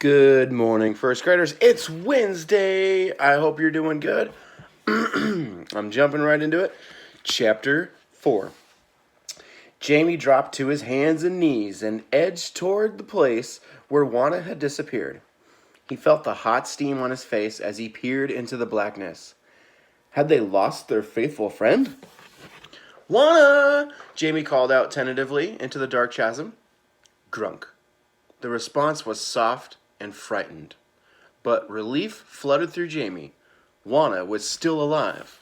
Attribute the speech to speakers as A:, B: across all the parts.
A: Good morning, first graders. It's Wednesday. I hope you're doing good. I'm jumping right into it. Chapter 4. Jamie dropped to his hands and knees and edged toward the place where Juana had disappeared. He felt the hot steam on his face as he peered into the blackness. Had they lost their faithful friend? Juana! Jamie called out tentatively into the dark chasm. Grunk. The response was soft and frightened, but relief flooded through Jamie. Juana was still alive.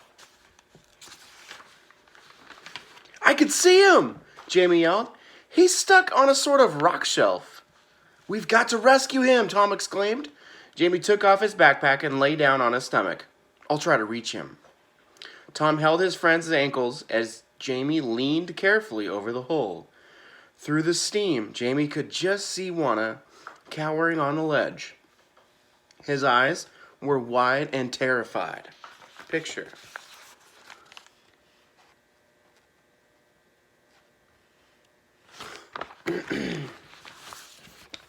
A: I could see him! Jamie yelled. He's stuck on a sort of rock shelf. We've got to rescue him, Tom exclaimed. Jamie took off his backpack and lay down on his stomach. I'll try to reach him. Tom held his friend's ankles as Jamie leaned carefully over the hole. Through the steam, Jamie could just see Juana cowering on the ledge. His eyes were wide and terrified. Picture.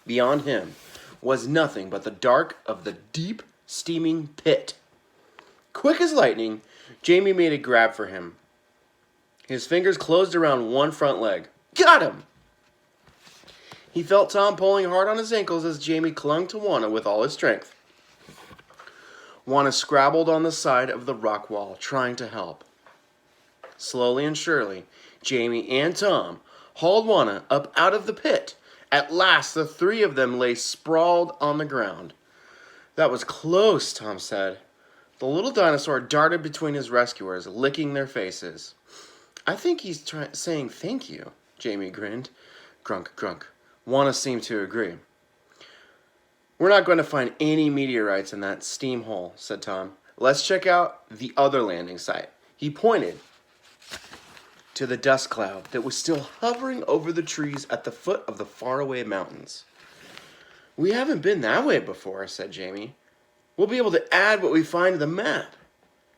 A: Beyond him was nothing but the dark of the deep, steaming pit. Quick as lightning, Jamie made a grab for him. His fingers closed around one front leg. Got him! He felt Tom pulling hard on his ankles as Jamie clung to Juana with all his strength. Juana scrabbled on the side of the rock wall, trying to help. Slowly and surely, Jamie and Tom hauled Juana up out of the pit. At last, the three of them lay sprawled on the ground. That was close, Tom said. The little dinosaur darted between his rescuers, licking their faces. I think he's saying thank you, Jamie grinned. Grunk, grunk. Juana seemed to agree. We're not going to find any meteorites in that steam hole, said Tom. Let's check out the other landing site. He pointed to the dust cloud that was still hovering over the trees at the foot of the faraway mountains. We haven't been that way before, said Jamie. We'll be able to add what we find to the map.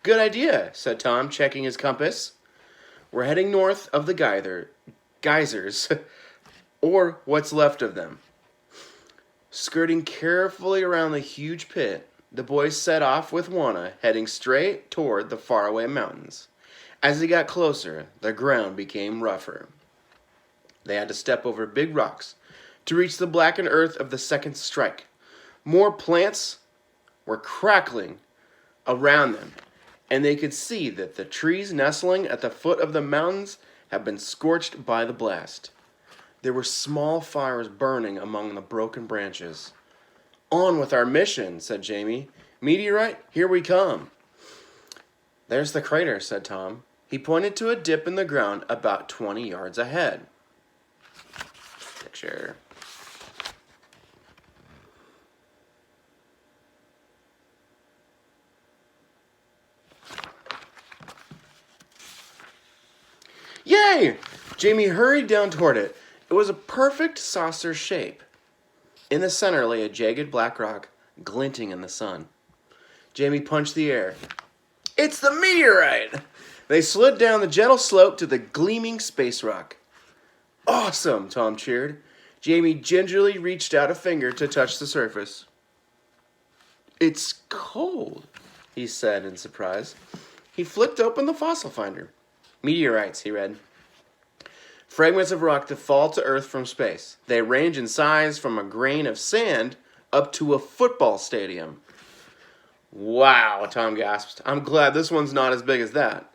A: Good idea, said Tom, checking his compass. We're heading north of the geysers, or what's left of them. Skirting carefully around the huge pit, the boys set off with Juana, heading straight toward the faraway mountains. As they got closer, the ground became rougher. They had to step over big rocks to reach the blackened earth of the second strike. More plants were crackling around them, and they could see that the trees nestling at the foot of the mountains had been scorched by the blast. There were small fires burning among the broken branches. On with our mission, said Jamie. Meteorite, here we come. There's the crater, said Tom. He pointed to a dip in the ground about 20 yards ahead. Picture. Yay! Jamie hurried down toward it. It was a perfect saucer shape. In the center lay a jagged black rock, glinting in the sun. Jamie punched the air. It's the meteorite! They slid down the gentle slope to the gleaming space rock. Awesome, Tom cheered. Jamie gingerly reached out a finger to touch the surface. It's cold, he said in surprise. He flicked open the fossil finder. Meteorites, he read. Fragments of rock that fall to Earth from space. They range in size from a grain of sand up to a football stadium. Wow, Tom gasped. I'm glad this one's not as big as that.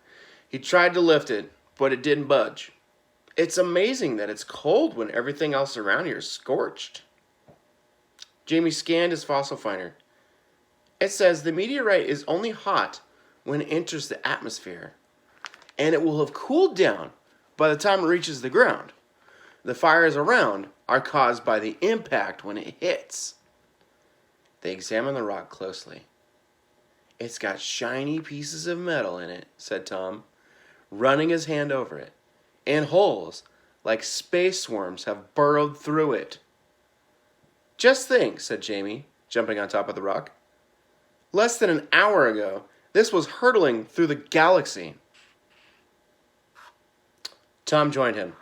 A: He tried to lift it, but it didn't budge. It's amazing that it's cold when everything else around here is scorched. Jamie scanned his fossil finder. It says the meteorite is only hot when it enters the atmosphere, and it will have cooled down by the time it reaches the ground. The fires around are caused by the impact when it hits. They examined the rock closely. It's got shiny pieces of metal in it, said Tom, running his hand over it, and holes like space worms have burrowed through it. Just think, said Jamie, jumping on top of the rock. Less than an hour ago, this was hurtling through the galaxy. Tom joined him.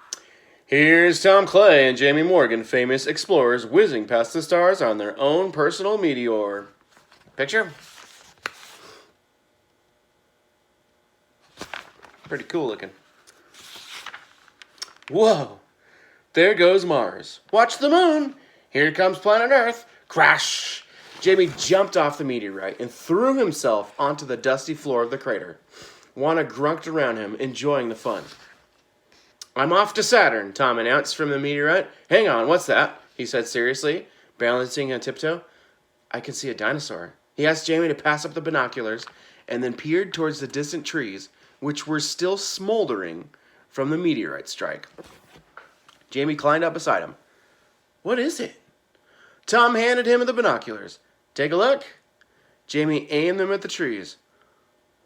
A: Here's Tom Clay and Jamie Morgan, famous explorers whizzing past the stars on their own personal meteor. Picture? Pretty cool looking. Whoa! There goes Mars. Watch the moon! Here comes planet Earth. Crash! Jamie jumped off the meteorite and threw himself onto the dusty floor of the crater. Juana grunked around him, enjoying the fun. I'm off to Saturn, Tom announced from the meteorite. Hang on, what's that? He said seriously, balancing on tiptoe. I can see a dinosaur. He asked Jamie to pass up the binoculars and then peered towards the distant trees, which were still smoldering from the meteorite strike. Jamie climbed up beside him. What is it? Tom handed him the binoculars. Take a look. Jamie aimed them at the trees.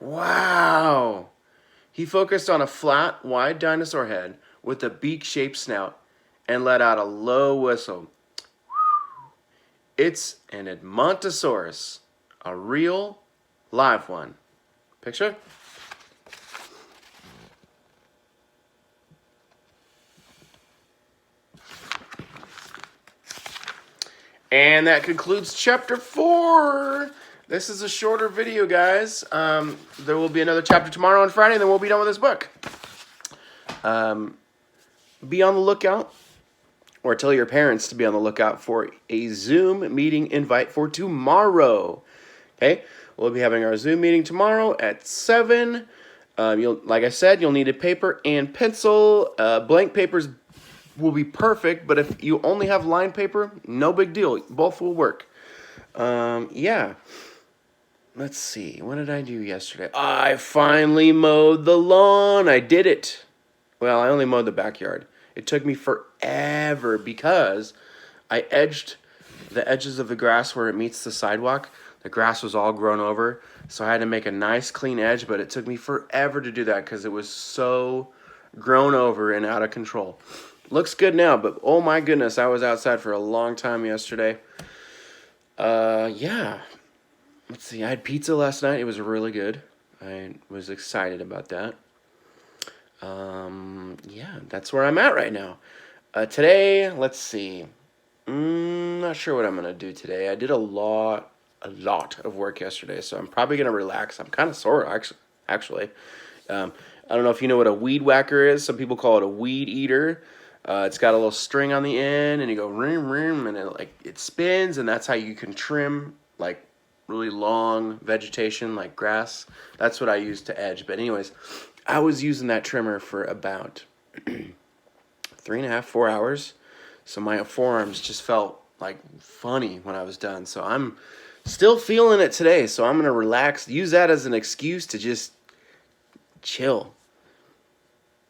A: Wow! He focused on a flat, wide dinosaur head with a beak-shaped snout and let out a low whistle. It's an Edmontosaurus, a real, live one. Picture? And that concludes chapter 4. This is a shorter video, guys. There will be another chapter tomorrow on Friday, and then we'll be done with this book. Be on the lookout, or tell your parents to be on the lookout for a Zoom meeting invite for tomorrow. Okay? We'll be having our Zoom meeting tomorrow at 7. Like I said, you'll need a paper and pencil. Blank papers will be perfect, but if you only have lined paper, no big deal. Both will work. Yeah. Let's see. What did I do yesterday? I finally mowed the lawn. I did it. Well, I only mowed the backyard. It took me forever because I edged the edges of the grass where it meets the sidewalk. The grass was all grown over, so I had to make a nice clean edge, but it took me forever to do that because it was so grown over and out of control. Looks good now, but oh my goodness, I was outside for a long time yesterday. Yeah. Let's see, I had pizza last night. It was really good. I was excited about that. Yeah, that's where I'm at right now. Today, let's see. Not sure what I'm going to do today. I did a lot of work yesterday, so I'm probably going to relax. I'm kind of sore, actually. I don't know if you know what a weed whacker is. Some people call it a weed eater. It's got a little string on the end, and you go rim, rim, and it spins, and that's how you can trim, like, really long vegetation, like grass. That's what I use to edge. But anyways, I was using that trimmer for about 3.5, 4 hours. So my forearms just felt, like, funny when I was done. So I'm still feeling it today. So I'm going to relax, use that as an excuse to just chill,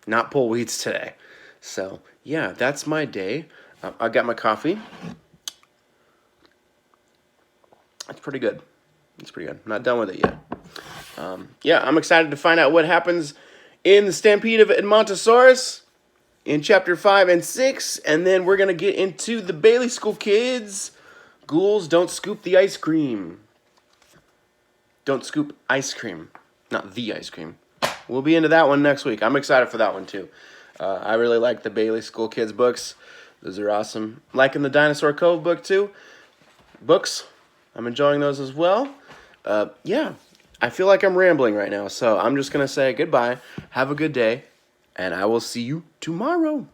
A: not pull weeds today. So, yeah, that's my day. I got my coffee. It's pretty good. It's pretty good. I'm not done with it yet. Yeah, I'm excited to find out what happens in the Stampede of Edmontosaurus in Chapter 5 and 6. And then we're going to get into the Bailey School Kids. Ghouls don't scoop the ice cream. Don't scoop ice cream. Not the ice cream. We'll be into that one next week. I'm excited for that one, too. I really like the Bailey School Kids books. Those are awesome. Liking the Dinosaur Cove book, too. Books. I'm enjoying those as well. Yeah, I feel like I'm rambling right now, so I'm just going to say goodbye. Have a good day, and I will see you tomorrow.